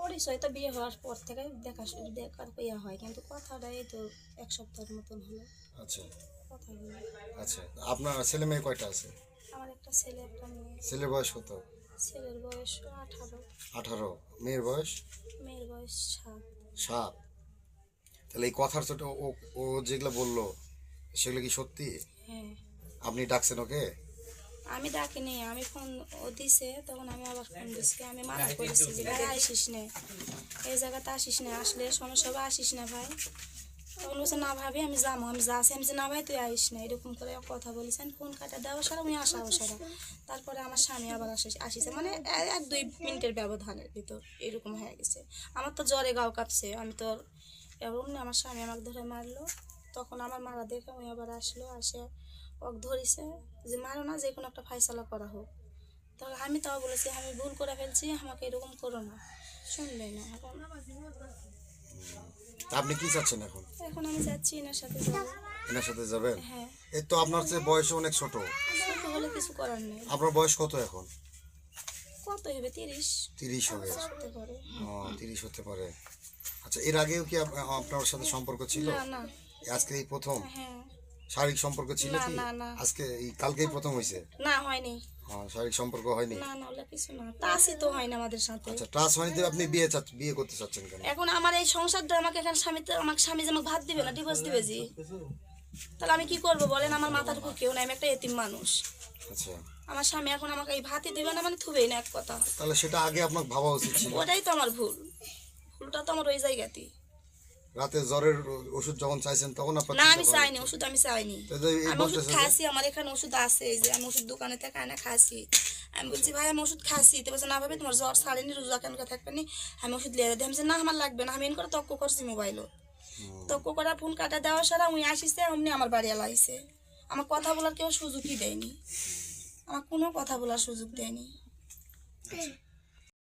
পরিচয় তো বিয়ে হওয়ার পর থেকে দেখার ইয়া হয়, কিন্তু কথাটা এই তো 1 সপ্তাহের মতন হলো আচ্ছা কথা হলো। আচ্ছা, আপনার ছেলে মেয়ে কয়টা আছে? আমার একটা ছেলে একটা মেয়ে। ছেলের বয়স কত? ছেলের বয়স 18, 18। মেয়ের বয়স? মেয়ের বয়স 7। 7। তাহলে এই কথার ছোট ও ও যেগুলো বললো সেগুলো কি সত্যি? হ্যাঁ, আপনি ডাকছেন ওকে? আমি ডাকিনি, আমি ফোন ও দিছে, তখন আমি আবার ফোন দিছি, আমি মানা করেছি যে ভাই আসিস না, এই জায়গাতে আসিস না, আসলে সমস্যা হবে, আসিস না ভাই। তখন বলছে না ভাবি আমি যাবো, আমি যাচ্ছি, আমি যে না ভাই তুই আইস না, এরকম করে কথা বলেছেন। ফোন কাটা দেওয়া সারা আমি আসা সারা। তারপরে আমার স্বামী আবার আসিছে, মানে 1-2 মিনিটের ব্যবধানের ভিতর এরকম হয়ে গেছে। আমার তো জ্বরে গাও কাঁপছে, আমি তো এরকম না, আমার স্বামী আমাকে ধরে মারলো। তখন আমার মারা দেখে ওই আবার আসলো, আসে ওকে ধরিছে যে মারো না, যে কোনো একটা ফাইসালা করা হোক। তখন আমি তাও বলেছি আমি ভুল করে ফেলছি, আমাকে এরকম করো না, শুনবে না। এখন তা আপনি কি চাচ্ছেন এখন? এখন আমি যাচ্ছি এনার সাথে যাবো। এনার সাথে যাবেন? হ্যাঁ, এই তো আপনার চেয়ে বয়স অনেক ছোট। ছোট হলে কিছু করার নেই। আপনার বয়স কত এখন? কত হবে, 30 30 হবে। হতে পারে। 30 হতে পারে। আচ্ছা, এর আগেও কি আপনার সাথে সম্পর্ক ছিল? না না। আজকে এই প্রথম? হ্যাঁ। শারীরিক সম্পর্ক ছিল না কি? না না। আজকে এই কালকেই প্রথম হয়েছে? না হয়নি। শারীরিক সম্পর্ক হয়নি? না না, ওগুলো কিছু না, তাসই তো হয় না আমাদের সাথে। আচ্ছা, ট্রাস্ট হয়নি তো আপনি বিয়ে করতে চাচ্ছেন কেন? এখন আমার এই সংসারটা, আমাকে এখানে আমাকে স্বামী যে আমাকে ভাত দিবে না, ডিভোর্স দিবে জি, তাহলে আমি কি করবো বলেন? আমার মাথার উপর কেউ নাই, আমি একটা এতিম মানুষ। আচ্ছা, আমার স্বামী এখন আমাকে এই ভাতই দিবে না, মানে থুবেই না, এক কথা। তাহলে সেটা আগে আপনার ভাবা উচিত ছিল। ওটাই তো আমার ভুল, ভুলটা তো আমার ওই জায়গাতেই। রাতে জ্বরের ওষুধ যখন চাইছেন তখন আপনার না চিন্তা আমি করা চাইনি উচিত। ওষুধ, আমি চাইনি। তো এই আমি ওষুধ বলতেছে যে খাসি, আমার এখানে ওষুধ আছে, এই যে আমি ওষুধ দোকানে থেকে আনা খাসি। আমি বলছি ভাই আমি ওষুধ খাসি, তো বলছে না ভাবি তোমার জ্বর ছাড়েনি, রোজা কেন থাকবে নি, আমি ওষুধ লিয়ে দিই। আমি বলছি না আমার লাগবে না, আমি এন করে তক্ক করছি মোবাইলও, তক্ক করা ফোন কাটা দেওয়া সারা উনি আসিছে, অমনি আমার বাড়ি এলাইছে। আমার কথা বলার কেউ সুযোগই দেয়নি, আমার কোনো কথা বলার সুযোগ দেয়নি।